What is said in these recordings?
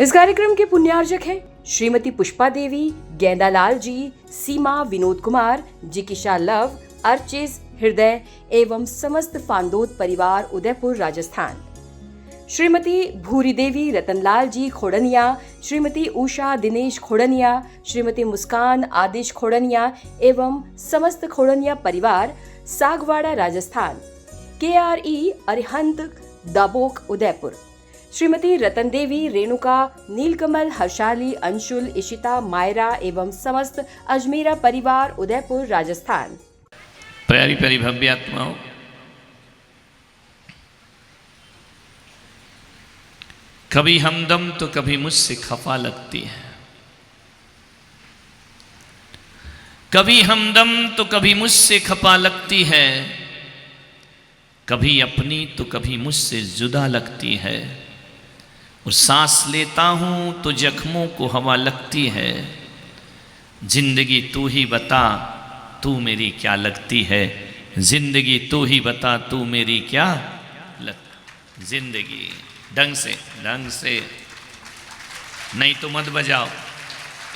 इस कार्यक्रम के पुण्यार्जक हैं श्रीमती पुष्पा देवी, गेंदालाल जी, सीमा, विनोद कुमार, जिकिशा लव, अर्चिज, हृदय एवं समस्त फांदोद परिवार उदयपुर राजस्थान। श्रीमती भूरी देवी, रतनलाल जी खोड़निया, श्रीमती उषा दिनेश खोड़निया, श्रीमती मुस्कान आदिश खोड़निया एवं समस्त खोड़निया परिवार सागवाड़ा राजस्थान। KRE अरिहंत दाबोक उदयपुर। श्रीमती रतन देवी, रेणुका, नीलकमल, हर्षाली, अंशुल, इशिता, मायरा एवं समस्त अजमेरा परिवार उदयपुर राजस्थान। प्यारी प्यारी भव्य आत्माओं, कभी हमदम तो कभी मुझसे खफा लगती है, कभी हमदम तो कभी मुझसे खफा लगती है, कभी अपनी तो कभी मुझसे जुदा लगती है। और सांस लेता हूं तो जख्मों को हवा लगती है। जिंदगी तू ही बता तू मेरी क्या लगती है, जिंदगी तू ही बता तू मेरी क्या जिंदगी। ढंग से नहीं तो मत बजाओ,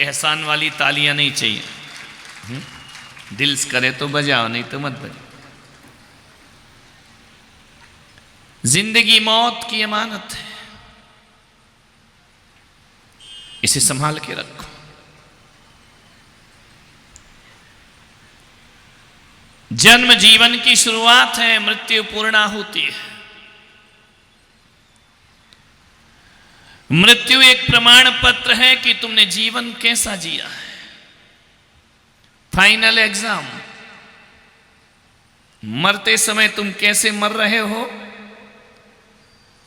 एहसान वाली तालियां नहीं चाहिए। दिल करे तो बजाओ, नहीं तो मत बजाओ। जिंदगी मौत की अमानत है, इसे संभाल के रखो। जन्म जीवन की शुरुआत है, मृत्यु पूर्णाहुति है। मृत्यु एक प्रमाण पत्र है कि तुमने जीवन कैसा जिया है। फाइनल एग्जाम, मरते समय तुम कैसे मर रहे हो,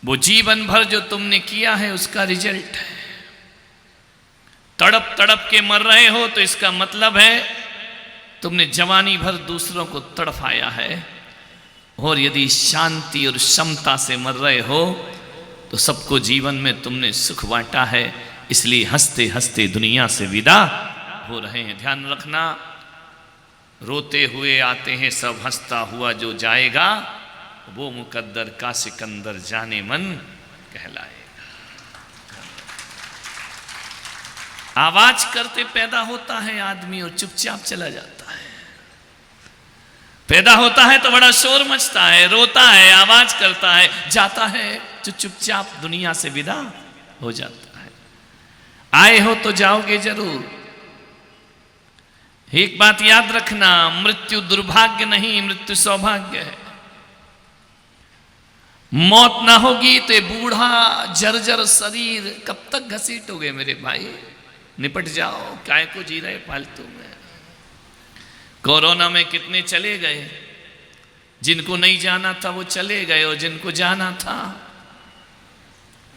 वो जीवन भर जो तुमने किया है उसका रिजल्ट है। तड़प तड़प के मर रहे हो तो इसका मतलब है तुमने जवानी भर दूसरों को तड़फाया है। और यदि शांति और क्षमता से मर रहे हो तो सबको जीवन में तुमने सुख बांटा है, इसलिए हंसते हंसते दुनिया से विदा हो रहे हैं। ध्यान रखना, रोते हुए आते हैं सब, हंसता हुआ जो जाएगा वो मुकद्दर का सिकंदर जाने मन कहलाएगा। आवाज करते पैदा होता है आदमी और चुपचाप चला जाता है। पैदा होता है तो बड़ा शोर मचता है, रोता है, आवाज करता है, जाता है जो चुपचाप दुनिया से विदा हो जाता है। आए हो तो जाओगे जरूर। एक बात याद रखना, मृत्यु दुर्भाग्य नहीं, मृत्यु सौभाग्य है। मौत ना होगी तो ये बूढ़ा जर्जर शरीर कब तक घसीटोगे मेरे भाई। निपट जाओ, काय को जी रहे फालतू में। कोरोना में कितने चले गए, जिनको नहीं जाना था वो चले गए, और जिनको जाना था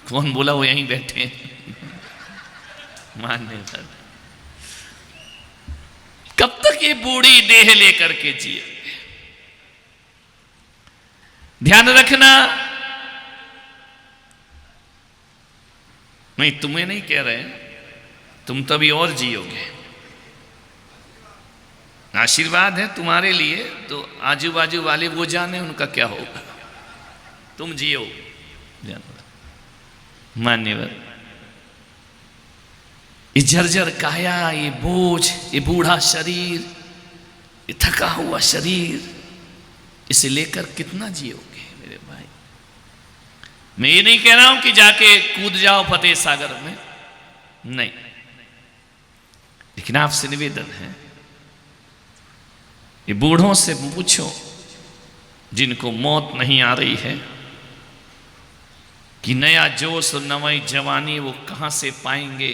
कौन बोला वो यहीं बैठे मानने पर। कब तक ये बूढ़ी देह लेकर के जिए। ध्यान रखना, नहीं तुम्हें नहीं कह रहे, तुम तभी और जियोगे। आशीर्वाद है तुम्हारे लिए, तो आजू बाजू वाले वो जाने उनका क्या होगा, तुम जियो। मान्यवर, ये जर्जर काया, ये बोझ, ये बूढ़ा शरीर, ये थका हुआ शरीर, इसे लेकर कितना जियोगे मेरे भाई। मैं ये नहीं कह रहा हूं कि जाके कूद जाओ फतेह सागर में, नहीं, लेकिन आपसे निवेदन है, ये बूढ़ों से पूछो जिनको मौत नहीं आ रही है कि नया जोश और नई जवानी वो कहां से पाएंगे।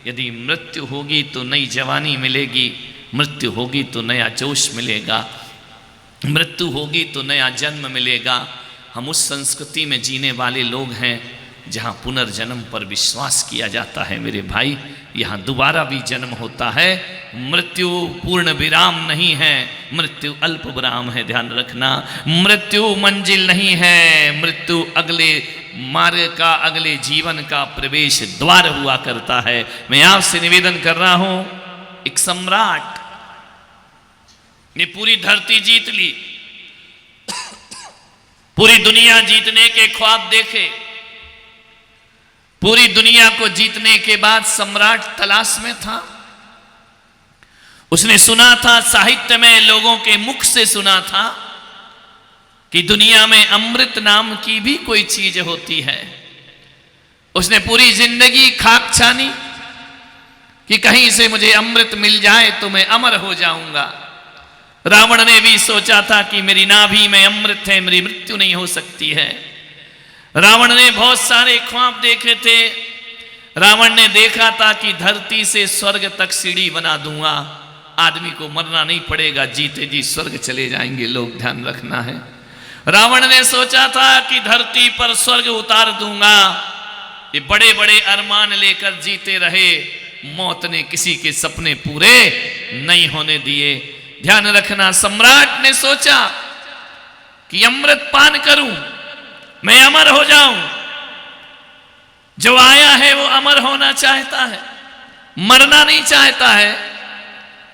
यदि मृत्यु होगी तो नई जवानी मिलेगी, मृत्यु होगी तो नया जोश मिलेगा, मृत्यु होगी तो नया जन्म मिलेगा। हम उस संस्कृति में जीने वाले लोग हैं जहाँ पुनर्जन्म पर विश्वास किया जाता है मेरे भाई। यहाँ दोबारा भी जन्म होता है। मृत्यु पूर्ण विराम नहीं है, मृत्यु अल्प विराम है। ध्यान रखना, मृत्यु मंजिल नहीं है, मृत्यु अगले मार्ग का, अगले जीवन का प्रवेश द्वार हुआ करता है। मैं आपसे निवेदन कर रहा हूं, एक सम्राट ने पूरी धरती जीत ली, पूरी दुनिया जीतने के ख्वाब देखे, पूरी दुनिया को जीतने के बाद सम्राट तलाश में था। उसने सुना था, साहित्य में लोगों के मुख से सुना था कि दुनिया में अमृत नाम की भी कोई चीज होती है। उसने पूरी जिंदगी खाक छानी कि कहीं से मुझे अमृत मिल जाए तो मैं अमर हो जाऊंगा। रावण ने भी सोचा था कि मेरी नाभि में अमृत है, मेरी मृत्यु नहीं हो सकती है। रावण ने बहुत सारे ख्वाब देखे थे। रावण ने देखा था कि धरती से स्वर्ग तक सीढ़ी बना दूंगा, आदमी को मरना नहीं पड़ेगा, जीते जी स्वर्ग चले जाएंगे लोग, ध्यान रखना है। रावण ने सोचा था कि धरती पर स्वर्ग उतार दूंगा। ये बड़े बड़े अरमान लेकर जीते रहे, मौत ने किसी के सपने पूरे नहीं होने दिए। ध्यान रखना, सम्राट ने सोचा कि अमृत पान करूं, मैं अमर हो जाऊं। जो आया है वो अमर होना चाहता है, मरना नहीं चाहता है।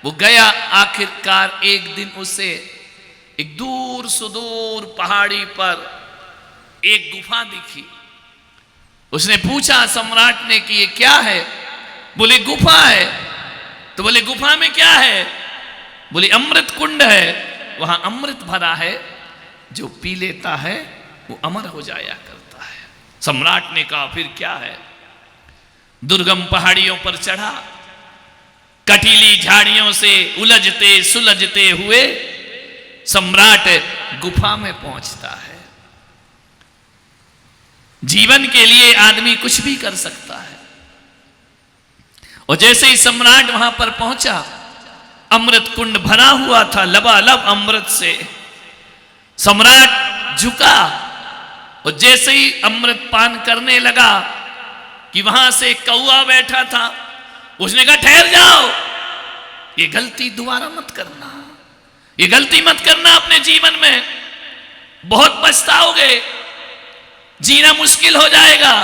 वो गया, आखिरकार एक दिन उसे एक दूर सुदूर पहाड़ी पर एक गुफा दिखी। उसने पूछा सम्राट ने कि ये क्या है? बोले गुफा है। तो बोले गुफा में क्या है? बोले अमृत कुंड है, वहां अमृत भरा है, जो पी लेता है वो अमर हो जाया करता है। सम्राट ने कहा फिर क्या है? दुर्गम पहाड़ियों पर चढ़ा, कटीली झाड़ियों से उलझते सुलझते हुए सम्राट गुफा में पहुंचता है। जीवन के लिए आदमी कुछ भी कर सकता है। और जैसे ही सम्राट वहां पर पहुंचा, अमृत कुंड भरा हुआ था लबालब अमृत से। सम्राट झुका और जैसे ही अमृत पान करने लगा कि वहां से कौआ बैठा था, उसने कहा ठहर जाओ, ये गलती दोबारा मत करना, ये गलती मत करना अपने जीवन में, बहुत पछताओगे, जीना मुश्किल हो जाएगा।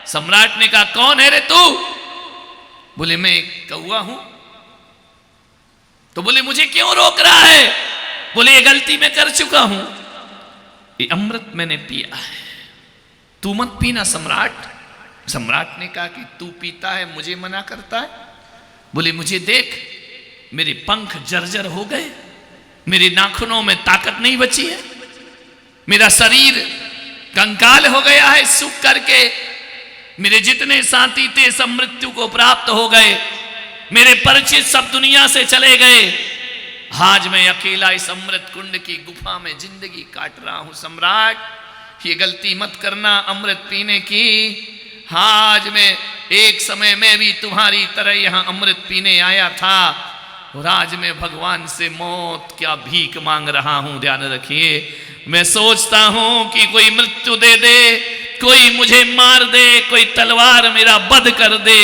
सम्राट ने कहा कौन है रे तू? बोले मैं एक कौआ हूं। तो बोले मुझे क्यों रोक रहा है? बोले ये गलती मैं कर चुका हूं, ये अमृत मैंने पिया है, तू मत पीना सम्राट। सम्राट ने कहा कि तू पीता है, मुझे मना करता है? बोले मुझे देख, मेरे पंख जर्जर हो गए, मेरे नाखूनों में ताकत नहीं बची है, मेरा शरीर कंकाल हो गया है सूख करके, मेरे जितने साथी थे सब मृत्यु को प्राप्त हो गए, मेरे परिचित सब दुनिया से चले गए। आज मैं अकेला इस अमृत कुंड की गुफा में जिंदगी काट रहा हूं। सम्राट ये गलती मत करना अमृत पीने की। आज मैं एक समय में भी तुम्हारी तरह यहां अमृत पीने आया था और आज मैं भगवान से मौत क्या भीख मांग रहा हूं। ध्यान रखिए, मैं सोचता हूं कि कोई मृत्यु दे दे, कोई मुझे मार दे, कोई तलवार मेरा वध कर दे।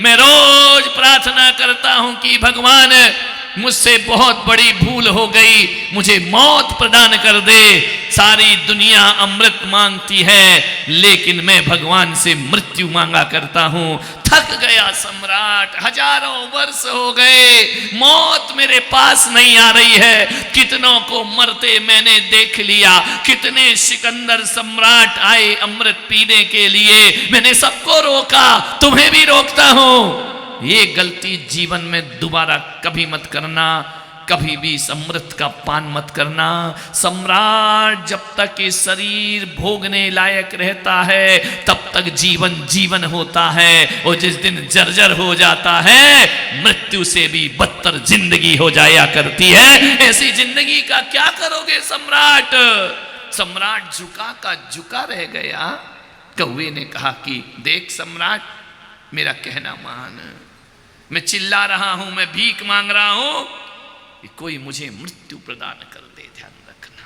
मैं रोज प्रार्थना करता हूं कि भगवान मुझसे बहुत बड़ी भूल हो गई, मुझे मौत प्रदान कर दे। सारी दुनिया अमृत मांगती है लेकिन मैं भगवान से मृत्यु मांगा करता हूं। थक गया सम्राट, हजारों वर्ष हो गए, मौत मेरे पास नहीं आ रही है। कितनों को मरते मैंने देख लिया, कितने सिकंदर सम्राट आए अमृत पीने के लिए, मैंने सबको रोका, तुम्हें भी रोकता हूं। ये गलती जीवन में दोबारा कभी मत करना, कभी भी इस अमृत का पान मत करना। सम्राट जब तक ये शरीर भोगने लायक रहता है तब तक जीवन जीवन होता है, और जिस दिन जर्जर हो जाता है मृत्यु से भी बदतर जिंदगी हो जाया करती है। ऐसी जिंदगी का क्या करोगे सम्राट? सम्राट झुका का झुका रह गया। कौवे ने कहा कि देख सम्राट, मेरा कहना मान, मैं चिल्ला रहा हूं, मैं भीख मांग रहा हूं कि कोई मुझे मृत्यु प्रदान कर दे। ध्यान रखना,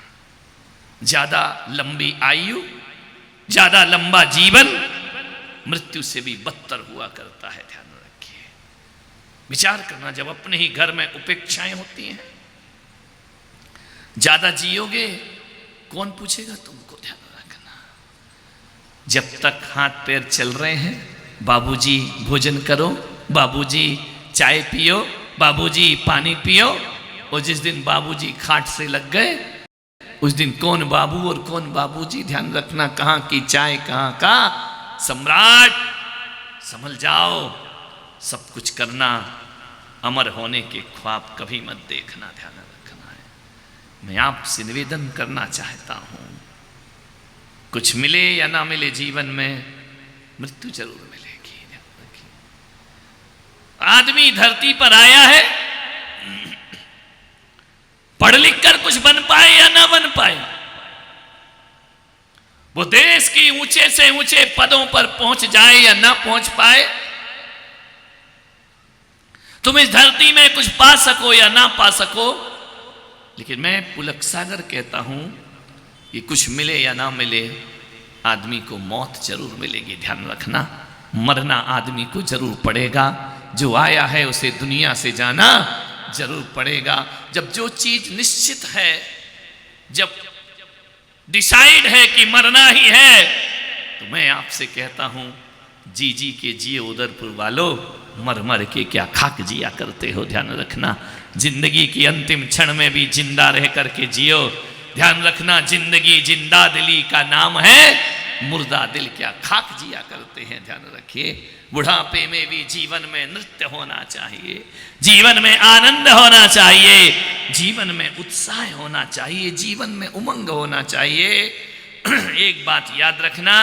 ज्यादा लंबी आयु, ज्यादा लंबा जीवन मृत्यु से भी बदतर हुआ करता है। ध्यान रखिए, विचार करना, जब अपने ही घर में उपेक्षाएं होती हैं, ज्यादा जियोगे कौन पूछेगा तुमको? ध्यान रखना, जब तक हाथ पैर चल रहे हैं, बाबूजी भोजन करो, बाबूजी चाय पियो, बाबूजी पानी पियो, और जिस दिन बाबूजी खाट से लग गए उस दिन कौन बाबू और कौन बाबूजी? ध्यान रखना, कहां की चाय कहां का सम्राट, संभल जाओ, सब कुछ करना, अमर होने के ख्वाब कभी मत देखना, ध्यान रखना है। मैं आपसे निवेदन करना चाहता हूं, कुछ मिले या ना मिले जीवन में, मृत्यु जरूर मिलेगी, ध्यान रखिए। आदमी धरती पर आया है, पढ़ लिख कर कुछ बन पाए या ना बन पाए, वो देश की ऊंचे से ऊंचे पदों पर पहुंच जाए या ना पहुंच पाए, तुम इस धरती में कुछ पा सको या ना पा सको, लेकिन मैं पुलक सागर कहता हूं कि कुछ मिले या ना मिले, आदमी को मौत जरूर मिलेगी, ध्यान रखना। मरना आदमी को जरूर पड़ेगा, जो आया है उसे दुनिया से जाना जरूर पड़ेगा। जब जो चीज निश्चित है, जब डिसाइड है कि मरना ही है, तो मैं आपसे कहता हूं, जी जी के जियो उदयपुर वालों, मर मर के क्या खाक जिया करते हो, ध्यान रखना। जिंदगी की अंतिम क्षण में भी जिंदा रह करके जियो, ध्यान रखना। जिंदगी जिंदा दिली का नाम है, मुर्दा दिल क्या खाक जिया करते हैं, ध्यान रखिए। बुढ़ापे में भी जीवन में नृत्य होना चाहिए, जीवन में आनंद होना चाहिए, जीवन में उत्साह होना चाहिए, जीवन में उमंग होना चाहिए। एक बात याद रखना,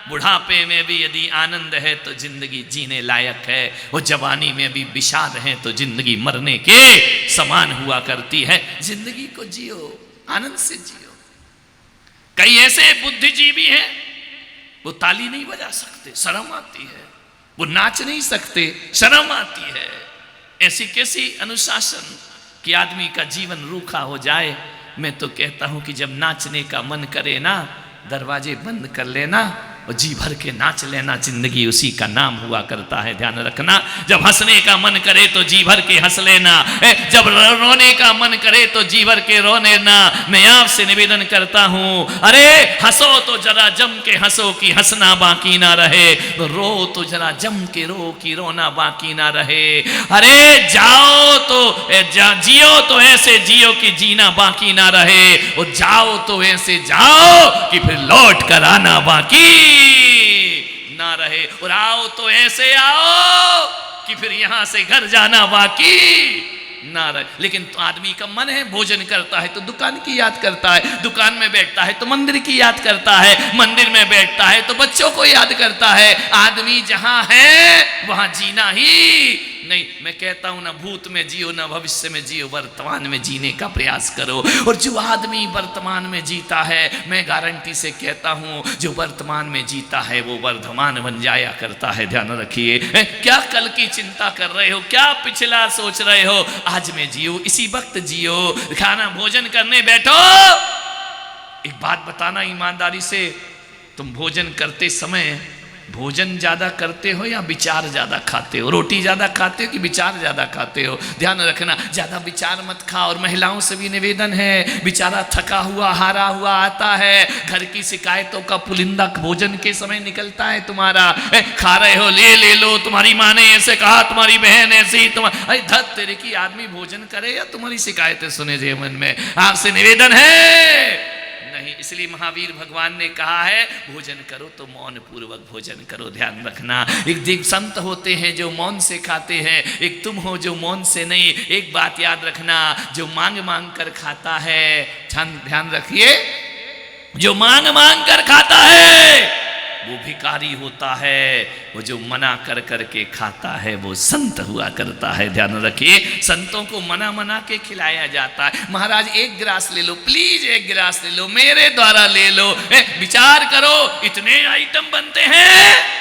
बुढ़ापे में भी यदि आनंद है तो जिंदगी जीने लायक है, वो जवानी में भी विषाद है तो जिंदगी मरने के समान हुआ करती है। जिंदगी को जियो, आनंद से जियो। कई ऐसे बुद्धिजीवी हैं, वो ताली नहीं बजा सकते, शर्म आती है, वो नाच नहीं सकते, शर्म आती है। ऐसी कैसी अनुशासन कि आदमी का जीवन रूखा हो जाए। मैं तो कहता हूं कि जब नाचने का मन करे ना, दरवाजे बंद कर लेना और जी भर के नाच लेना, जिंदगी उसी का नाम हुआ करता है, ध्यान रखना। जब हंसने का मन करे तो जी भर के हंस लेना, जब रोने का मन करे तो जी भर के रो लेना। मैं आपसे निवेदन करता हूं, अरे हंसो तो जरा जम के हंसो कि हंसना बाकी ना रहे, रो तो जरा जम के रो कि रोना बाकी ना रहे। अरे जाओ तो जियो तो ऐसे जियो कि जीना बाकी ना रहे, और जाओ तो ऐसे जाओ कि फिर लौट कर आना बाकी ना रहे, और आओ तो ऐसे आओ कि फिर यहां से घर जाना बाकी ना रहे। लेकिन तो आदमी का मन है, भोजन करता है तो दुकान की याद करता है, दुकान में बैठता है तो मंदिर की याद करता है, मंदिर में बैठता है तो बच्चों को याद करता है। आदमी जहां है वहां जीना ही नहीं। मैं कहता हूं, ना भूत में जियो ना भविष्य में जियो, वर्तमान में जीने का प्रयास करो। और जो आदमी वर्तमान में जीता है, मैं गारंटी से कहता हूं, जो वर्तमान में जीता है वो वर्धमान बन जाया करता है, ध्यान रखिए। क्या कल की चिंता कर रहे हो, क्या पिछला सोच रहे हो, आज में जियो, इसी वक्त जियो। खाना भोजन करने बैठो, एक बात बताना ईमानदारी से, तुम भोजन करते समय भोजन ज्यादा करते हो या विचार ज्यादा खाते हो? रोटी ज्यादा खाते हो कि विचार ज्यादा खाते हो? ध्यान रखना, ज्यादा विचार मत खाओ। और महिलाओं से भी निवेदन है, बेचारा थका हुआ हारा हुआ आता है, घर की शिकायतों का पुलिंदा भोजन के समय निकलता है तुम्हारा। खा रहे हो, ले लो, तुम्हारी माँ ने ऐसे कहा, तुम्हारी बहन ऐसी, तुम्हारी धत तेरे की। आदमी भोजन करे या तुम्हारी शिकायतें सुने जीवन में? आपसे निवेदन है नहीं। इसलिए महावीर भगवान ने कहा है, भोजन करो तो मौन पूर्वक भोजन करो, ध्यान रखना। एक संत होते हैं जो मौन से खाते हैं, एक तुम हो जो मौन से नहीं। एक बात याद रखना, जो मांग मांग कर खाता है, ध्यान रखिए, जो मांग मांग कर खाता है वो भिखारी होता है, वो जो मना कर करके खाता है वो संत हुआ करता है, ध्यान रखिए। संतों को मना मना के खिलाया जाता है। महाराज एक गिलास ले लो, प्लीज एक गिलास ले लो, मेरे द्वारा ले लो। विचार करो, इतने आइटम बनते हैं,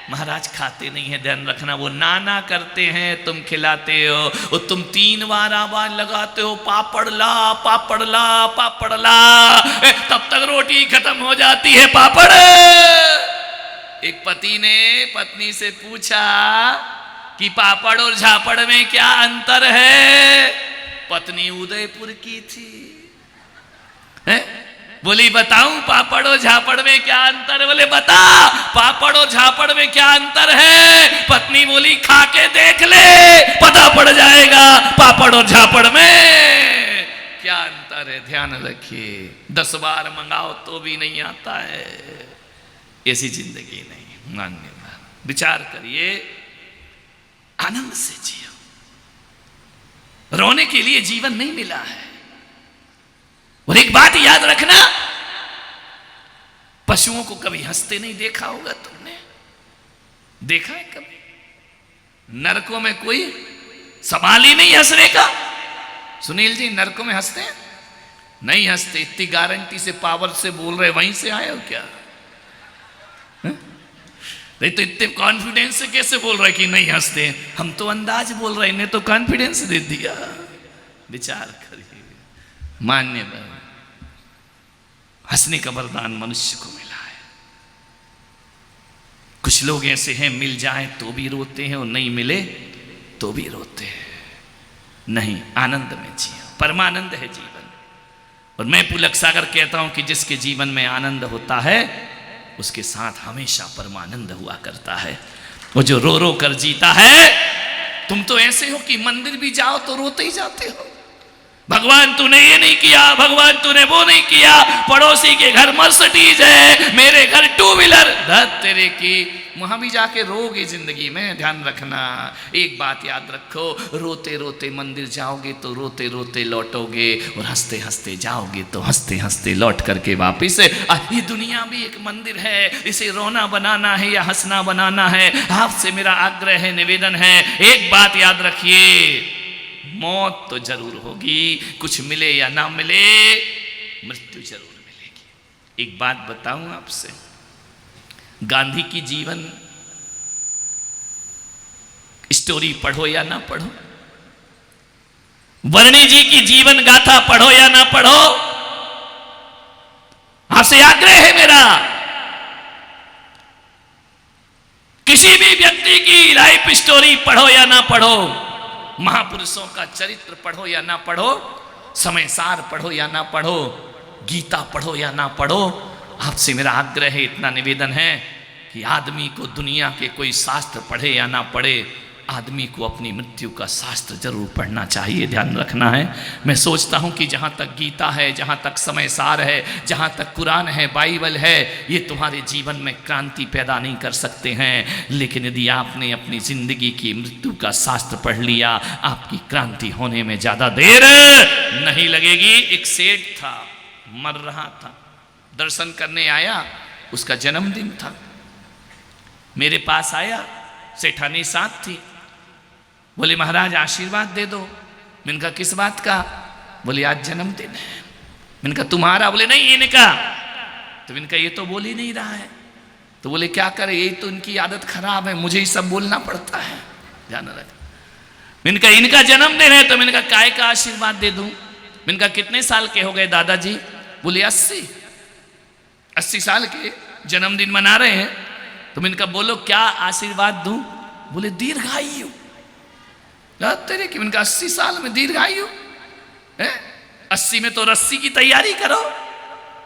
महाराज खाते नहीं है, ध्यान रखना। वो नाना करते हैं, तुम खिलाते हो। और तुम 3 बार आवाज लगाते हो, पापड़ ला पापड़ ला पापड़ ला, तब तक रोटी खत्म हो जाती है। पापड़। एक पति ने पत्नी से पूछा कि पापड़ और झापड़ में क्या अंतर है? पत्नी उदयपुर की थी, बोली बताऊं पापड़ और झापड़ में क्या अंतर है? बोले बता, पापड़ और झापड़ में क्या अंतर है? पत्नी बोली खा के देख ले, पता पड़ जाएगा पापड़ और झापड़ में क्या अंतर है। ध्यान रखिए, 10 बार मंगाओ तो भी नहीं आता है, ऐसी जिंदगी नहीं। मान्यवर, विचार करिए, आनंद से जियो। रोने के लिए जीवन नहीं मिला है। और एक बात याद रखना, पशुओं को कभी हंसते नहीं देखा होगा तुमने, देखा है कभी? नरकों में कोई सवाल ही नहीं हंसने का। सुनील जी, नरकों में हंसते हैं? नहीं हंसते। इतनी गारंटी से, पावर से बोल रहे, वहीं से आए हो क्या? नहीं तो इतने कॉन्फिडेंस से कैसे बोल रहे कि नहीं हंसते? हम तो अंदाज बोल रहे, इन्हें तो कॉन्फिडेंस दे दिया। विचार करिए, मान्यवर, हंसने का वरदान मनुष्य को मिला है। कुछ लोग ऐसे हैं, मिल जाए तो भी रोते हैं और नहीं मिले तो भी रोते हैं। नहीं, आनंद में जियो, परमानंद है जीवन। और मैं पुलक सागर कहता हूं कि जिसके जीवन में आनंद होता है उसके साथ हमेशा परमानंद हुआ करता है। वो जो रो रो कर जीता है, तुम तो ऐसे हो कि मंदिर भी जाओ तो रोते ही जाते हो। भगवान तूने ये नहीं किया, भगवान तूने वो नहीं किया, पड़ोसी के घर मर्सिडीज है, मेरे घर टू व्हीलर, धत तेरे की। वहां भी जाके रोगे जिंदगी में, ध्यान रखना। एक बात याद रखो, रोते रोते मंदिर जाओगे तो रोते रोते लौटोगे, और हंसते हंसते जाओगे तो हंसते हंसते लौट करके वापिस। ये दुनिया भी एक मंदिर है, इसे रोना बनाना है या हंसना बनाना है, आपसे मेरा आग्रह है, निवेदन है। एक बात याद रखिए, मौत तो जरूर होगी, कुछ मिले या ना मिले, मृत्यु जरूर मिलेगी। एक बात बताऊं आपसे, गांधी की जीवन स्टोरी पढ़ो या ना पढ़ो, वर्णी जी की जीवन गाथा पढ़ो या ना पढ़ो, आपसे आग्रह है मेरा, किसी भी व्यक्ति की लाइफ स्टोरी पढ़ो या ना पढ़ो, महापुरुषों का चरित्र पढ़ो या ना पढ़ो, समय सार पढ़ो या ना पढ़ो, गीता पढ़ो या ना पढ़ो, आपसे मेरा आग्रह है, इतना निवेदन है कि आदमी को दुनिया के कोई शास्त्र पढ़े या ना पढ़े, आदमी को अपनी मृत्यु का शास्त्र जरूर पढ़ना चाहिए। ध्यान रखना है। मैं सोचता हूं कि जहां तक गीता है, जहां तक समय सार है, जहां तक कुरान है, बाइबल है, ये तुम्हारे जीवन में क्रांति पैदा नहीं कर सकते हैं, लेकिन यदि आपने अपनी जिंदगी की मृत्यु का शास्त्र पढ़ लिया, आपकी क्रांति होने में ज्यादा देर नहीं लगेगी। एक सेठ था, मर रहा था, दर्शन करने आया, उसका जन्मदिन था, मेरे पास आया, सेठानी साथ थी, बोले महाराज आशीर्वाद दे दो। मैंने कहा किस बात का? बोले आज जन्मदिन है। मैंने कहा तुम्हारा? बोले नहीं इनका। तो मैंने कहा ये तो बोल ही नहीं रहा है। तो बोले क्या करे, यही तो इनकी आदत खराब है, मुझे ही सब बोलना पड़ता है, ध्यान रख। मैंने कहा इनका जन्मदिन है, तो मैंने कहा काय का आशीर्वाद दे दूं? मैंने कहा कितने साल के हो गए दादाजी? बोले 80 साल के जन्मदिन मना रहे हैं। तो मैंने कहा बोलो क्या आशीर्वाद दूं? बोले दीर्घायु। तेरे की, मैंने कहा 80 साल में दीर्घायु है? 80 में तो रस्सी की तैयारी करो,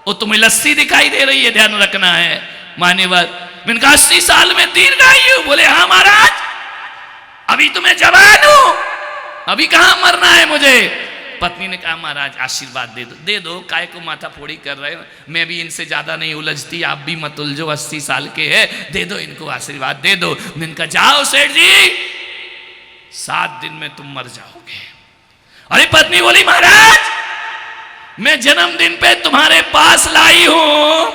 वो तुम्हें लस्सी दिखाई दे रही है, ध्यान रखना है मान्यवर। मैंने कहा 80 साल में दीर्घायु? बोले हाँ महाराज, अभी तो मैं जवान हूं, अभी कहां मरना है मुझे। पत्नी ने कहा महाराज आशीर्वाद दे दो। दे दो, काय को माथा फोड़ी कर रहे हो, मैं भी इनसे ज्यादा नहीं उलझती, आप भी मत उलझो, 80 साल के है, दे दो इनको आशीर्वाद दे दो। मैंने कहा जाओ सेठ जी, 7 दिन में तुम मर जाओगे। अरे पत्नी बोली महाराज मैं जन्मदिन पे तुम्हारे पास लाई हूं,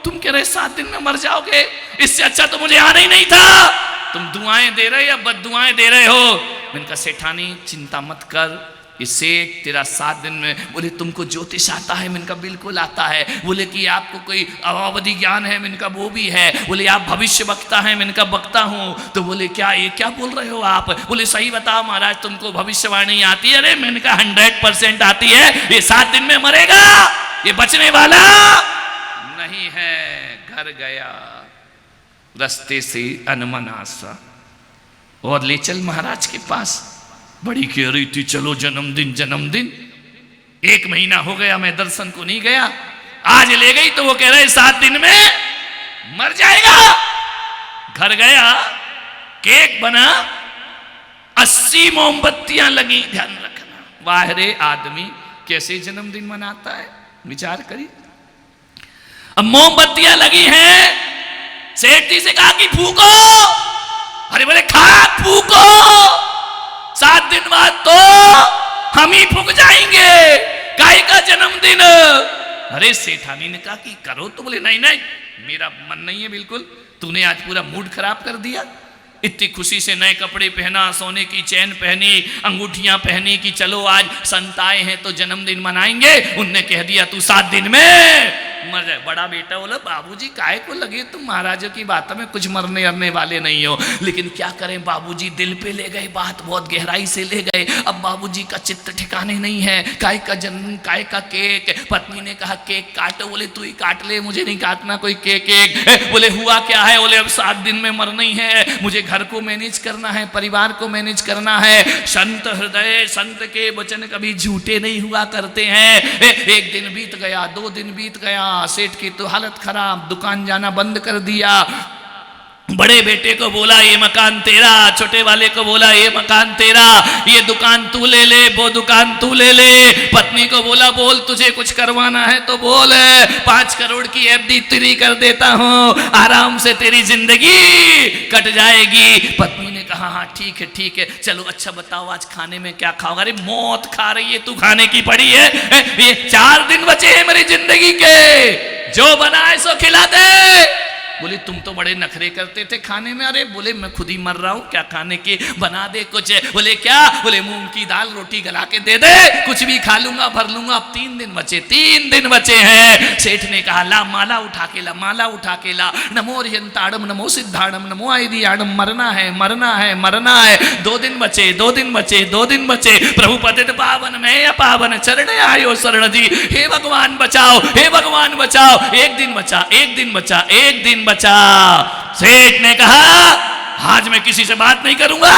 तुम कह रहे 7 दिन में मर जाओगे, इससे अच्छा तो मुझे आना ही नहीं था, तुम दुआएं दे रहे या बद्दुआएं दे रहे हो। मैंने कहा सेठानी चिंता मत कर, ये सेठ तेरा 7 दिन में। बोले तुमको ज्योतिष आता है? मैंने कहा बिल्कुल आता है। बोले कि आपको कोई अवधि ज्ञान है? मैंने कहा वो भी है। बोले आप भविष्य वक्ता हैं? मैंने कहा वक्ता हूँ। तो बोले क्या ये क्या बोल रहे हो आप? बोले सही बताओ महाराज तुमको भविष्यवाणी आती है? अरे मैंने कहा 100% आती है, ये 7 दिन में मरेगा, ये बचने वाला नहीं है। घर गया, रास्ते से अनमना सा और ले चल महाराज के पास। बड़ी कह रही थी चलो जन्मदिन जन्मदिन, 1 महीना हो गया मैं दर्शन को नहीं गया, आज ले गई तो वो कह रहे 7 दिन में मर जाएगा। घर गया, केक बना, 80 मोमबत्तियां लगी, ध्यान रखना। वाह रे आदमी कैसे जन्मदिन मनाता है, विचार करिए। अब मोमबत्तियां लगी हैं, सेठ जी से कहा कि फूको। अरे बोले खा फूको, 7 दिन बाद तो हम ही फूक जाएंगे, काय का जन्मदिन। अरे सेठानी ने कहा कि करो, तो बोले नहीं नहीं मेरा मन नहीं है बिल्कुल, तूने आज पूरा मूड खराब कर दिया। इतनी खुशी से नए कपड़े पहना, सोने की चैन पहनी, अंगूठियां पहनी कि चलो आज संत आए हैं तो जन्मदिन मनाएंगे। उनने कह दिया तू 7 दिन में मर जाए। बड़ा बेटा बोला बाबूजी काहे को लगे तुम महाराजों की बातों में, कुछ मरने अरने वाले नहीं हो। लेकिन क्या करें बाबूजी, दिल पे ले गए, बात बहुत गहराई से ले गए। अब बाबूजी का चित्त ठिकाने नहीं है। काय का जन्म, काय का केक। पत्नी ने कहा केक काटो। बोले तू ही काट ले, मुझे नहीं काटना कोई केक। बोले हुआ क्या है? बोले अब 7 दिन में मरना ही है, मुझे घर को मैनेज करना है, परिवार को मैनेज करना है। संत हृदय, संत के वचन कभी झूठे नहीं हुआ करते हैं। 1 दिन बीत गया, 2 दिन बीत गया, सेठ की तो हालत खराब, दुकान जाना बंद कर दिया। बड़े बेटे को बोला ये मकान तेरा, छोटे वाले को बोला ये मकान तेरा, ये दुकान तू ले ले, वो दुकान तू ले ले। पत्नी को बोला बोल तुझे कुछ करवाना है तो बोल, 5 करोड़ की एफडी तेरी कर देता हूं, आराम से तेरी जिंदगी कट जाएगी। पत्नी ने कहा हाँ ठीक है चलो, अच्छा बताओ आज खाने में क्या खाओगे? अरे मौत खा रही है तू, खाने की पड़ी है, ये 4 दिन बचे हैं मेरी जिंदगी के, जो बनाए सो खिला दे। बोले तुम तो बड़े नखरे करते थे खाने में। अरे बोले मैं खुद ही मर रहा हूं, क्या खाने की, बना दे कुछ। बोले क्या? बोले मूंग की दाल रोटी गला के दे दे, कुछ भी खा लूंगा, भर लूंगा। अब 3 दिन बचे हैं। सेठ ने कहा ला माला उठा के ला, माला उठा के ला। नमो रियंताड़म, नमो सिद्धाड़म, नमो आइदियाड़म, मरना है मरना है मरना है। 2 दिन बचे, 2 दिन बचे, 2 दिन बचे। प्रभु पतित पावन में अपावन चरण आयो शरण जी, हे भगवान बचाओ, हे भगवान बचाओ। 1 दिन बचा, 1 दिन बचा, 1 दिन बचा। सेठ ने कहा आज मैं किसी से बात नहीं करूंगा,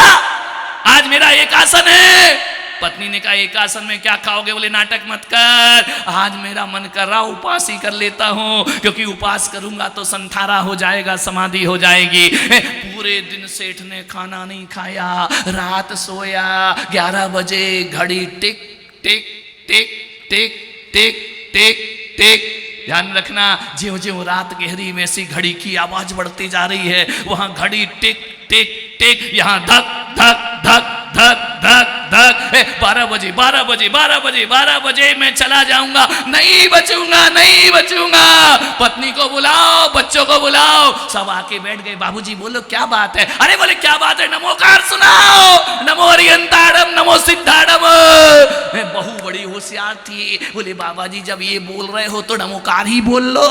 आज मेरा एक आसन है। पत्नी ने कहा एक आसन में क्या खाओगे? बोले नाटक मत कर, आज मेरा मन कर रहा उपास ही कर लेता हूं, क्योंकि उपास करूंगा तो संथारा हो जाएगा, समाधि हो जाएगी। पूरे दिन सेठ ने खाना नहीं खाया, रात सोया। 11 बजे घड़ी टिक टिक टिक टिक टिक टिक टिक। ध्यान रखना, ज्यों ज्यों रात गहरी वैसी घड़ी की आवाज बढ़ती जा रही है। वहां घड़ी टिक टिक टिक, यहां धक धक धक धक धक धक। 12 बजे 12 बजे 12 बजे 12 बजे मैं चला जाऊंगा, नहीं बचूंगा नहीं बचूंगा। पत्नी को बुलाओ, बच्चों को बुलाओ। सब आके बैठ गए। बाबूजी बोलो क्या बात है? अरे बोले क्या बात है? नमोकार सुनाओ, नमो रियंताड़म, नमो सिद्धाड़म। बहू बड़ी होशियार थी, बोले बाबा जी जब ये बोल रहे हो तो नमोकार ही बोल लो,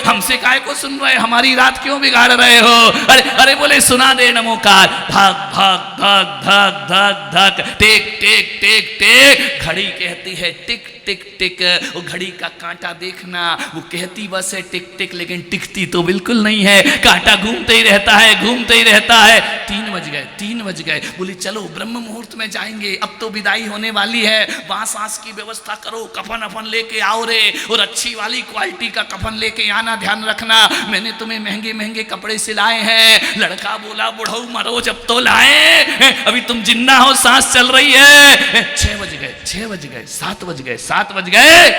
हमसे काय को सुन रहे, हमारी रात क्यों बिगाड़ रहे हो? अरे अरे बोले सुना दे नमोकार। धक धक धक धक धक धक, टिक टिक टिक टिक। घड़ी कहती है टिक टिक टिक। वो घड़ी का कांटा देखना, वो कहती बस है टिक टिक, लेकिन टिकती तो बिल्कुल नहीं है। कांटा घूमते ही रहता है, घूमते ही रहता है। 3 बज गए, 3 बज गए। बोली चलो ब्रह्म मुहूर्त में जाएंगे, अब तो विदाई होने वाली है। बांस आस की व्यवस्था करो, कफन अफन लेके आओ रे, और अच्छी वाली क्वालिटी का कफन लेके आना। ध्यान रखना मैंने तुम्हें महंगे महंगे कपड़े सिलाए हैं। लड़का बोला बुढ़ऊ मरो जब तो लाए, अभी तुम जिंदा हो, सांस चल रही है। 6 बज गए, 6 बज गए, 7 बज गए, 7 बज गए।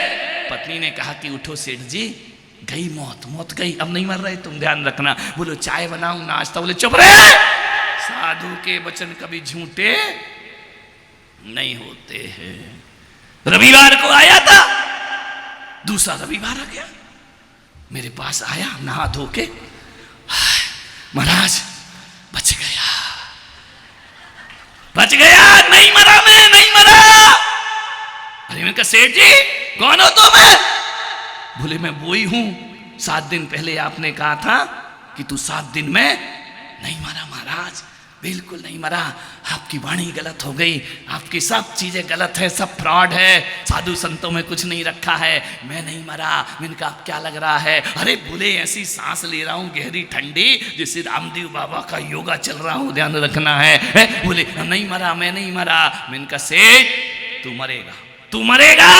पत्नी ने कहा कि उठो सेठ जी, गई मौत, मौत गई, अब नहीं मर रहे तुम, ध्यान रखना। बोलो चाय बनाऊं, नाश्ता? बोले चुप रहे, साधु के वचन कभी झूठे नहीं होते हैं। रविवार को आया था, दूसरा रविवार आ गया, मेरे पास आया नहा धो के, महाराज बच गया, बच गया, नहीं मरा मैं, नहीं मरा। अरे मैंने कहा सेठ जी कौन हो तुम? बोले मैं वो ही हूं, 7 दिन पहले आपने कहा था कि तू 7 दिन में नहीं मरा महाराज, बिल्कुल नहीं मरा। आपकी वाणी गलत हो गई, आपकी सब चीजें गलत है, सब फ्रॉड है, साधु संतों में कुछ नहीं रखा है, मैं नहीं मरा। मैंने कहा क्या लग रहा है? अरे बोले ऐसी सांस ले रहा हूं गहरी ठंडी, जैसे रामदेव बाबा का योगा चल रहा हूं, ध्यान रखना है। बोले नहीं मरा, मैं नहीं मरा। मैंने कहा सेठ तू मरेगा, तू मरेगा।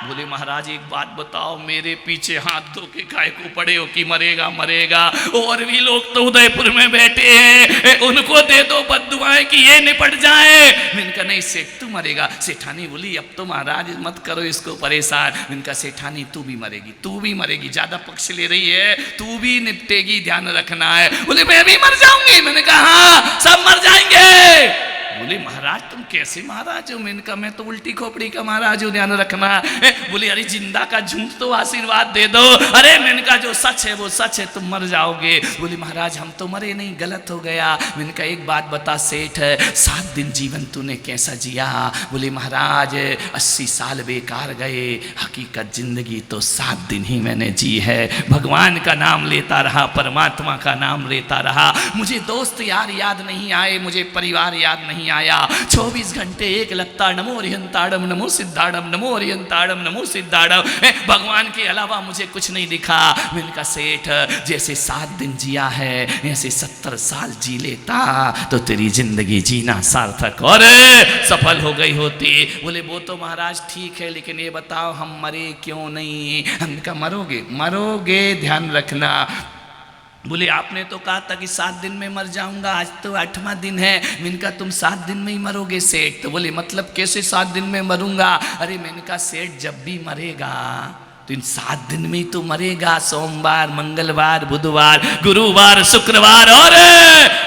बोले महाराज एक बात बताओ, मेरे पीछे हाथ धो के काय को पड़े हो कि मरेगा मरेगा, और भी लोग तो उदयपुर में बैठे हैं, उनको दे दो बद्दुआएं कि ये निपट जाए। मैंने कहा नहीं सेठ तू मरेगा। सेठानी बोली अब तो महाराज मत करो इसको परेशान। मैंने कहा सेठानी तू भी मरेगी, तू भी मरेगी, ज्यादा पक्ष ले रही है, तू भी निपटेगी, ध्यान रखना है। बोले मैं भी मर जाऊंगी। मैंने कहा हाँ सब मर जाएंगे। बोले महाराज तुम कैसे महाराज हो? मैंने कहा मैं तो उल्टी खोपड़ी का महाराज हूँ, ध्यान रखना। बोले अरे जिंदा का झूठ तो आशीर्वाद दे दो। अरे मैंने कहा जो सच है वो सच है, तुम मर जाओगे। बोले महाराज हम तो मरे नहीं, गलत हो गया। मैंने कहा एक बात बता सेठ, 7 दिन जीवन तूने कैसा जिया? बोले महाराज 80 साल बेकार गए, हकीकत जिंदगी तो 7 दिन ही मैंने जी है। भगवान का नाम लेता रहा, परमात्मा का नाम लेता रहा। मुझे दोस्त यार याद नहीं आए, मुझे परिवार याद नहीं आया। 24 घंटे एक लगता नमो अरिहंताड़म नमो सिद्धाड़म नमो अरिहंताड़म नमो सिद्धाड़म, भगवान के अलावा मुझे कुछ नहीं दिखा। मैंने कहा सेठ जैसे 7 दिन जिया है ऐसे 70 साल जी लेता तो तेरी जिंदगी जीना सार्थक और सफल हो गई होती। बोले वो तो महाराज ठीक है, लेकिन ये बताओ हम मरे क्यों नहीं? हमने कहा मरोगे मरोगे, ध्यान रखना। बोले आपने तो कहा था कि 7 दिन में मर जाऊंगा, आज तो 8वां दिन है। मैंने कहा तुम 7 दिन में ही मरोगे सेठ? तो बोले मतलब कैसे 7 दिन में मरूंगा? अरे मैंने कहा सेठ जब भी मरेगा तो इन 7 दिन में ही तो मरेगा। सोमवार मंगलवार बुधवार गुरुवार शुक्रवार और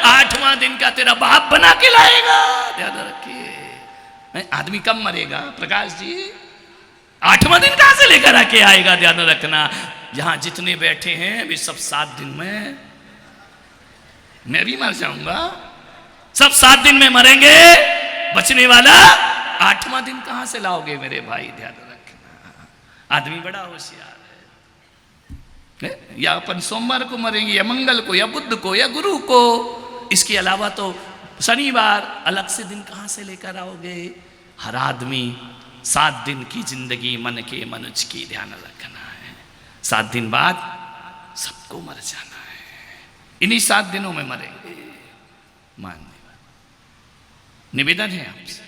8वां दिन का तेरा बाप बना के लाएगा। ध्यान रखिए आदमी कब मरेगा प्रकाश जी? 8वां दिन कहां से लेकर आके आएगा? ध्यान रखना। यहां जितने बैठे हैं वे सब 7 दिन में, मैं भी मर जाऊंगा, सब 7 दिन में मरेंगे, बचने वाला 8वां दिन कहां से लाओगे मेरे भाई? ध्यान रखना आदमी बड़ा होशियार है। या अपन सोमवार को मरेंगे या मंगल को या बुध को या गुरु को, इसके अलावा तो शनिवार अलग से दिन कहां से लेकर आओगे? हर आदमी 7 दिन की जिंदगी मन के मनुष्य की, ध्यान रखना है। 7 दिन बाद सबको मर जाना है, इन्हीं 7 दिनों में मरेंगे। मानने निवेदन है आपसे।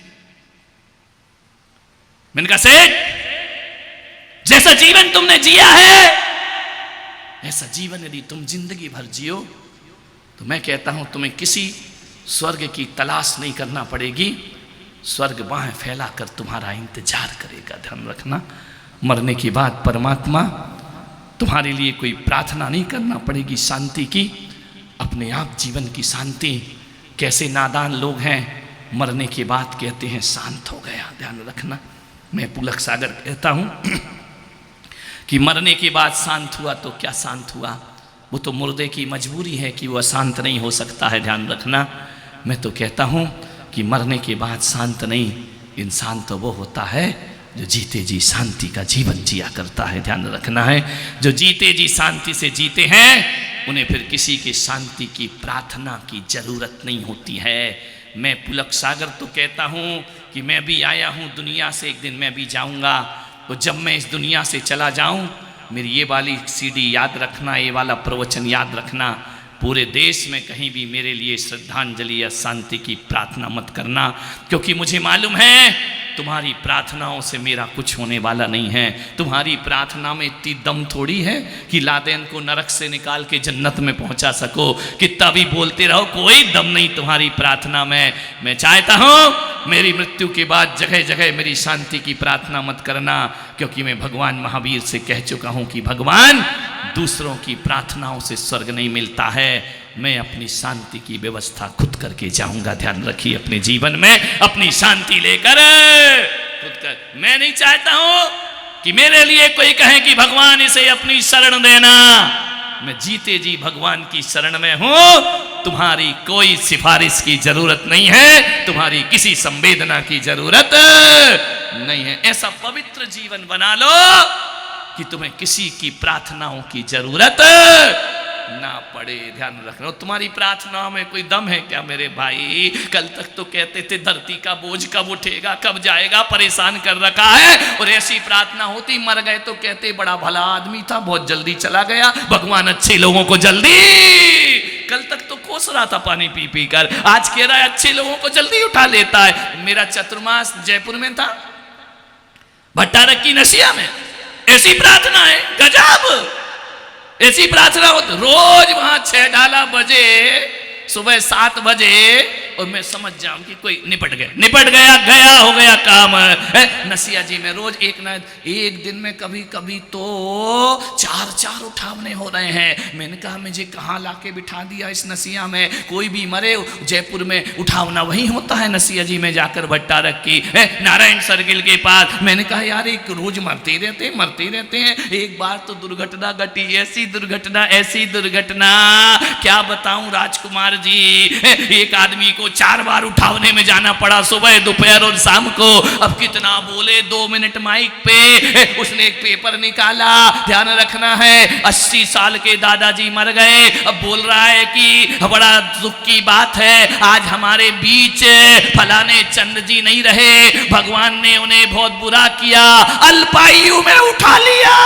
मैंने कहा सेठ जैसा जीवन तुमने जिया है ऐसा जीवन यदि तुम जिंदगी भर जियो तो मैं कहता हूं तुम्हें किसी स्वर्ग की तलाश नहीं करना पड़ेगी। स्वर्ग बाहें फैलाकर तुम्हारा इंतजार करेगा। ध्यान रखना मरने के बाद परमात्मा तुम्हारे लिए कोई प्रार्थना नहीं करना पड़ेगी शांति की, अपने आप जीवन की शांति। कैसे नादान लोग हैं मरने के बाद कहते हैं शांत हो गया। ध्यान रखना मैं पुलक सागर कहता हूं कि मरने के बाद शांत हुआ तो क्या शांत हुआ? वो तो मुर्दे की मजबूरी है कि वो अशांत नहीं हो सकता है। ध्यान रखना मैं तो कहता हूं कि मरने के बाद शांत नहीं, इंसान तो वो होता है जो जीते जी शांति का जीवन जिया करता है। ध्यान रखना है जो जीते जी शांति से जीते हैं उन्हें फिर किसी की शांति की प्रार्थना की जरूरत नहीं होती है। मैं पुलक सागर तो कहता हूँ कि मैं भी आया हूँ दुनिया से, एक दिन मैं भी जाऊँगा। तो जब मैं इस दुनिया से चला जाऊँ मेरी ये वाली सीडी याद रखना, ये वाला प्रवचन याद रखना। पूरे देश में कहीं भी मेरे लिए श्रद्धांजलि या शांति की प्रार्थना मत करना, क्योंकि मुझे मालूम है तुम्हारी प्रार्थनाओं से मेरा कुछ होने वाला नहीं है। तुम्हारी प्रार्थना में इतनी दम थोड़ी है कि लादेन को नरक से निकाल के जन्नत में पहुंचा सको। कितना भी बोलते रहो कोई दम नहीं तुम्हारी प्रार्थना में। मैं चाहता हूं मेरी मृत्यु के बाद जगह जगह मेरी शांति की प्रार्थना मत करना, क्योंकि मैं भगवान महावीर से कह चुका हूं कि भगवान दूसरों की प्रार्थनाओं से स्वर्ग नहीं मिलता है। मैं अपनी शांति की व्यवस्था खुद करके जाऊंगा। ध्यान रखिए अपने जीवन में अपनी शांति लेकर खुद कर। मैं नहीं चाहता हूं कि मेरे लिए कोई कहे कि भगवान इसे अपनी शरण देना। मैं जीते जी भगवान की शरण में हूं। तुम्हारी कोई सिफारिश की जरूरत नहीं है, तुम्हारी किसी संवेदना की जरूरत नहीं है। ऐसा पवित्र जीवन बना लो कि तुम्हें किसी की प्रार्थनाओं की जरूरत ना पड़े। ध्यान रखना तुम्हारी प्रार्थना में कोई दम है क्या मेरे भाई? कल तक तो कहते थे धरती का बोझ कब उठेगा कब जाएगा, परेशान कर रखा है। और ऐसी प्रार्थना होती मर गए तो कहते बड़ा भला आदमी था बहुत जल्दी चला गया, भगवान अच्छे लोगों को जल्दी। कल तक तो कोस रहा था पानी पी पी कर, आज कह रहा है अच्छे लोगों को जल्दी उठा लेता है। मेरा चतुर्मास जयपुर में था, भट्टारक की नसिया में ऐसी प्रार्थना है, गजब ऐसी प्रार्थना हो। रोज वहां 6 बजे, सुबह 7 बजे, और मैं समझ जाऊं कि कोई निपट गया, गया हो गया काम है। नसिया जी में रोज एक दिन में कभी कभी तो 4 उठावने हो रहे हैं। मैंने कहा मुझे कहाँ लाके बिठा दिया इस नसिया में, कोई भी मरे जयपुर में उठावना वही होता है नसिया जी में जाकर, भट्टारक की नारायण सर्किल के पास। मैंने कहा यार एक रोज मरते रहते हैं। एक बार तो दुर्घटना घटी, ऐसी दुर्घटना क्या बताऊं राजकुमार जी, एक आदमी को 4 बार उठावने में जाना पड़ा, सुबह दोपहर और शाम को। अब कितना बोले, 2 मिनट माइक पे उसने एक पेपर निकाला, ध्यान रखना है 80 साल के दादाजी मर गए। अब बोल रहा है कि बड़ा दुख की बात है, आज हमारे बीच फलाने चंद जी नहीं रहे, भगवान ने उन्हें बहुत बुरा किया, अल्पायु में उठा लिया।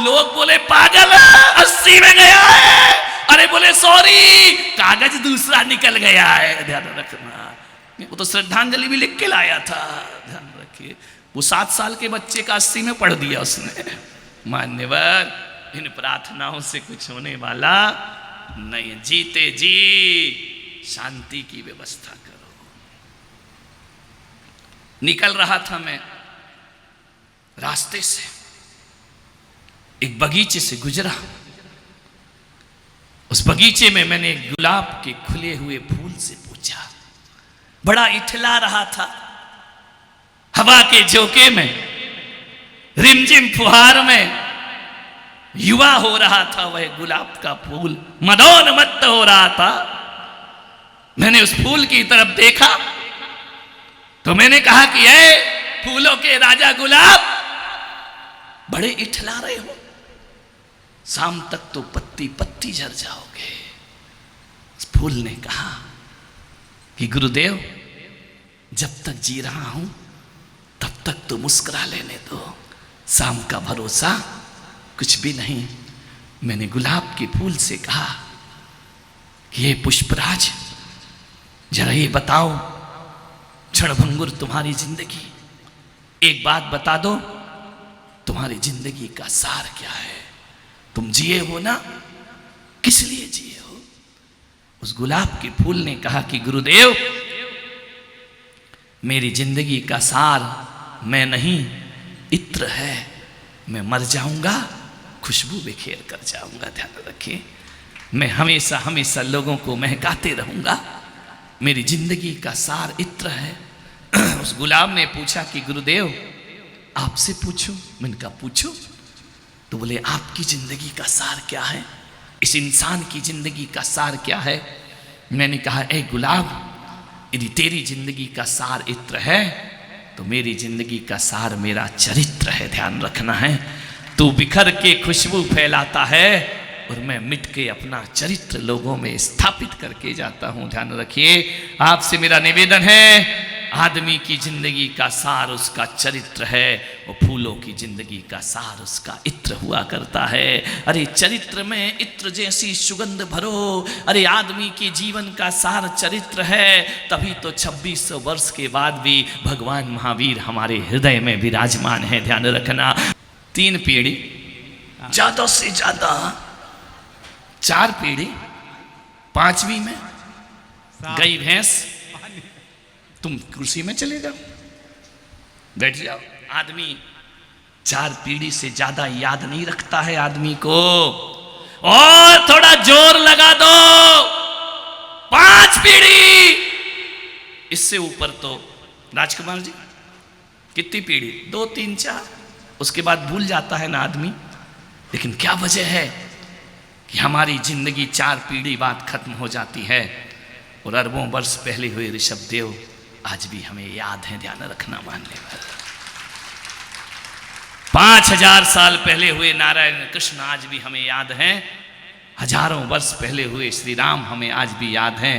लोग बोले पागल 80 में गया है, अरे बोले सॉरी कागज दूसरा निकल गया है, ध्यान रखना। वो तो श्रद्धांजलि भी लिख के लाया था, ध्यान रखिए। वो 7 साल के बच्चे का 80 में पढ़ दिया उसने। मान्यवर, इन प्रार्थनाओं से कुछ होने वाला नहीं। जीते जी शांति की व्यवस्था करो। निकल रहा था मैं रास्ते से, एक बगीचे से गुजरा। उस बगीचे में मैंने गुलाब के खुले हुए फूल से पूछा, बड़ा इठला रहा था। हवा के झोंके में, रिमझिम फुहार में युवा हो रहा था वह गुलाब का फूल, मदोन्मत्त हो रहा था। मैंने उस फूल की तरफ देखा तो मैंने कहा कि ऐ फूलों के राजा गुलाब, बड़े इठला रहे हो, शाम तक तो पत्ती पत्ती झड़ जाओगे। उस फूल ने कहा कि गुरुदेव, जब तक जी रहा हूं तब तक तो मुस्कुरा लेने दो, शाम का भरोसा कुछ भी नहीं। मैंने गुलाब के फूल से कहा कि ये पुष्पराज, जरा ये बताओ, क्षणभंगुर तुम्हारी जिंदगी, एक बात बता दो, तुम्हारी जिंदगी का सार क्या है? तुम जिए हो ना, किस लिए जिए हो? उस गुलाब के फूल ने कहा कि गुरुदेव, मेरी जिंदगी का सार मैं नहीं, इत्र है। मैं मर जाऊंगा, खुशबू बिखेर कर जाऊंगा, ध्यान रखिए। मैं हमेशा हमेशा लोगों को महकाते रहूंगा, मेरी जिंदगी का सार इत्र है। उस गुलाब ने पूछा कि गुरुदेव आपसे पूछूं? मैंने कहा पूछो। तो बोले आपकी जिंदगी का सार क्या है, इस इंसान की जिंदगी का सार क्या है? मैंने कहा ए गुलाब, यदि तेरी जिंदगी का सार इत्र है तो मेरी जिंदगी का सार मेरा चरित्र है, ध्यान रखना है। तू बिखर के खुशबू फैलाता है और मैं मिट के अपना चरित्र लोगों में स्थापित करके जाता हूं, ध्यान रखिए। आपसे मेरा निवेदन है, आदमी की जिंदगी का सार उसका चरित्र है, और फूलों की जिंदगी का सार उसका इत्र हुआ करता है। अरे चरित्र में इत्र जैसी सुगंध भरो। अरे आदमी के जीवन का सार चरित्र है, तभी तो 2600 वर्ष के बाद भी भगवान महावीर हमारे हृदय में विराजमान है, ध्यान रखना। 3 पीढ़ी, ज्यादा से ज्यादा 4 पीढ़ी, 5वीं में गई भैंस। तुम कुर्सी में चले जाओ, बैठ जाओ। आदमी 4 पीढ़ी से ज्यादा याद नहीं रखता है आदमी को। और थोड़ा जोर लगा दो, 5 पीढ़ी, इससे ऊपर तो राजकुमार जी कितनी पीढ़ी, 2, 3, 4, उसके बाद भूल जाता है ना आदमी। लेकिन क्या वजह है कि हमारी जिंदगी 4 पीढ़ी बाद खत्म हो जाती है, और अरबों वर्ष पहले हुए ऋषभदेव आज भी हमें याद है, ध्यान रखना। मानने वाला 5000 साल पहले हुए नारायण कृष्ण आज भी हमें याद हैं, हजारों वर्ष पहले हुए श्री राम हमें आज भी याद हैं,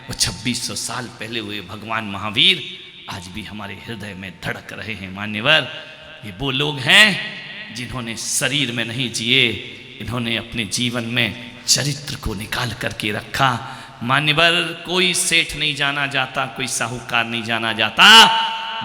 और 2600 साल पहले हुए भगवान महावीर आज भी हमारे हृदय में धड़क रहे हैं। मान्यवर, ये वो लोग हैं जिन्होंने शरीर में नहीं जिए, इन्होंने अपने जीवन में चरित्र को निकाल करके रखा। मान्यवर, कोई सेठ नहीं जाना जाता, कोई साहूकार नहीं जाना जाता,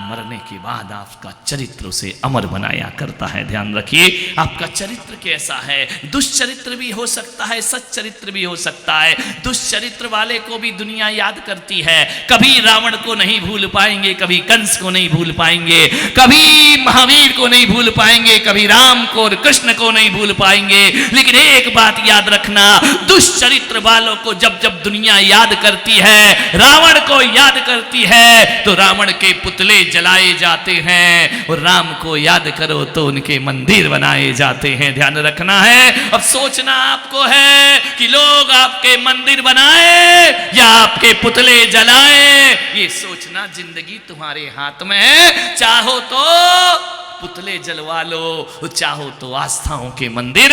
मरने के बाद आपका चरित्र उसे अमर बनाया करता है। ध्यान रखिए, आपका चरित्र कैसा है। दुष्चरित्र भी हो सकता है, सच्चरित्र भी हो सकता है। दुष्चरित्र वाले को भी दुनिया याद करती है। कभी रावण को नहीं भूल पाएंगे, कभी कंस को नहीं भूल पाएंगे, कभी महावीर को नहीं भूल पाएंगे, कभी राम को और कृष्ण को नहीं भूल पाएंगे। लेकिन एक बात याद रखना, दुष्चरित्र वालों को जब जब दुनिया याद करती है, रावण को याद करती है, तो रावण के पुतले जलाए जाते हैं, और राम को याद करो तो उनके मंदिर बनाए जाते हैं। ध्यान रखना है। अब सोचना आपको है कि लोग आपके मंदिर बनाए या आपके पुतले जलाए। ये सोचना जिंदगी तुम्हारे हाथ में है। चाहो तो पुतले जलवा लो, चाहो तो आस्थाओं के मंदिर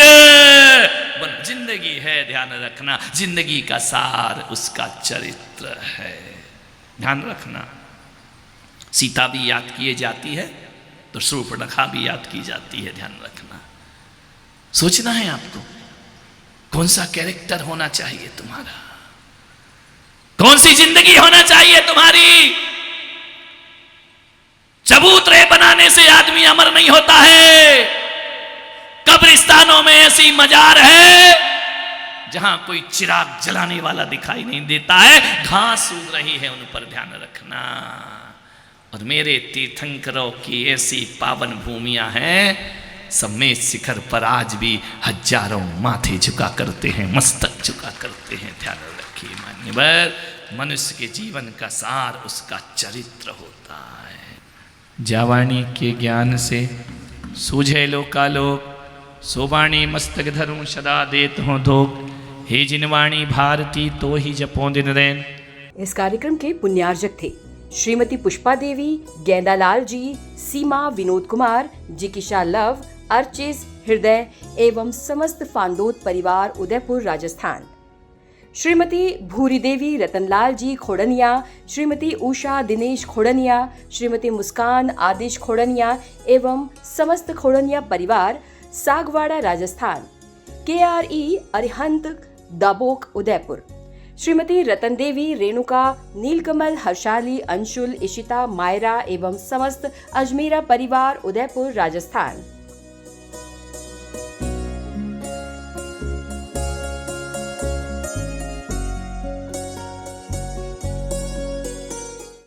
बन। जिंदगी है, ध्यान रखना, जिंदगी का सार उसका चरित्र है। ध्यान रखना। सीता भी याद किए जाती है तो शूर्पणखा भी याद की जाती है। ध्यान रखना। सोचना है आपको कौन सा कैरेक्टर होना चाहिए तुम्हारा, कौन सी जिंदगी होना चाहिए तुम्हारी। चबूतरे बनाने से आदमी अमर नहीं होता है। कब्रिस्तानों में ऐसी मजार है जहां कोई चिराग जलाने वाला दिखाई नहीं देता है, घास उग रही है उन पर। ध्यान रखना। और मेरे तीर्थंकरों की ऐसी पावन भूमियां हैं, समेत शिखर पर आज भी हजारों माथे झुका करते हैं, मस्तक झुका करते हैं। ध्यान रखिए मान्यवर, मनुष्य के जीवन का सार उसका चरित्र होता है। जावाणी के ज्ञान से सूझे लोकालोक, सोवाणी मस्तक धरूं सदा देत हो धोख, हे जिनवाणी भारती तो ही जपो दिन रैन। इस कार्यक्रम के पुण्यार्जक थे श्रीमती पुष्पा देवी, गेंदालाल जी, सीमा, विनोद कुमार, जिकीशा लव, अर्चिस, हृदय एवं समस्त फांदोत परिवार, उदयपुर, राजस्थान। श्रीमती भूरी देवी, रतनलाल जी खोड़निया, श्रीमती उषा दिनेश खोड़निया, श्रीमती मुस्कान आदिश खोड़निया एवं समस्त खोड़निया परिवार, सागवाड़ा, राजस्थान। KRE अरिहंत, दाबोक, उदयपुर। श्रीमती रतन देवी, रेणुका, नीलकमल, हर्षाली, अंशुल, इशिता, मायरा एवं समस्त अजमेरा परिवार, उदयपुर, राजस्थान।